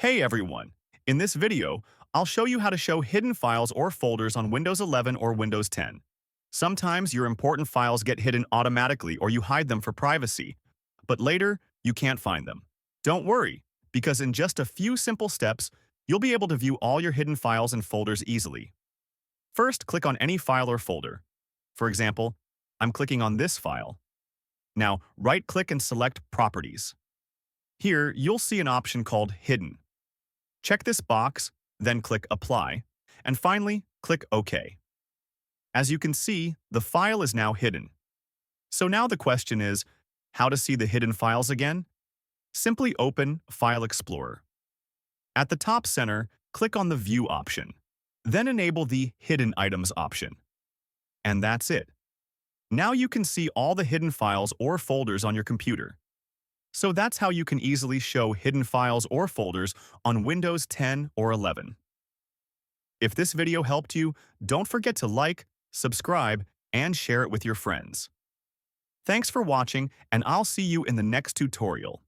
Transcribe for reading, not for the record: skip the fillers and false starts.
Hey everyone! In this video, I'll show you how to show hidden files or folders on Windows 11 or Windows 10. Sometimes your important files get hidden automatically or you hide them for privacy, but later you can't find them. Don't worry, because in just a few simple steps, you'll be able to view all your hidden files and folders easily. First, click on any file or folder. For example, I'm clicking on this file. Now, right-click and select Properties. Here, you'll see an option called Hidden. Check this box, then click Apply, and finally, click OK. As you can see, the file is now hidden. So now the question is, how to see the hidden files again? Simply open File Explorer. At the top center, click on the View option. Then enable the Hidden Items option. And that's it. Now you can see all the hidden files or folders on your computer. So that's how you can easily show hidden files or folders on Windows 10 or 11. If this video helped you, don't forget to like, subscribe, and share it with your friends. Thanks for watching, and I'll see you in the next tutorial.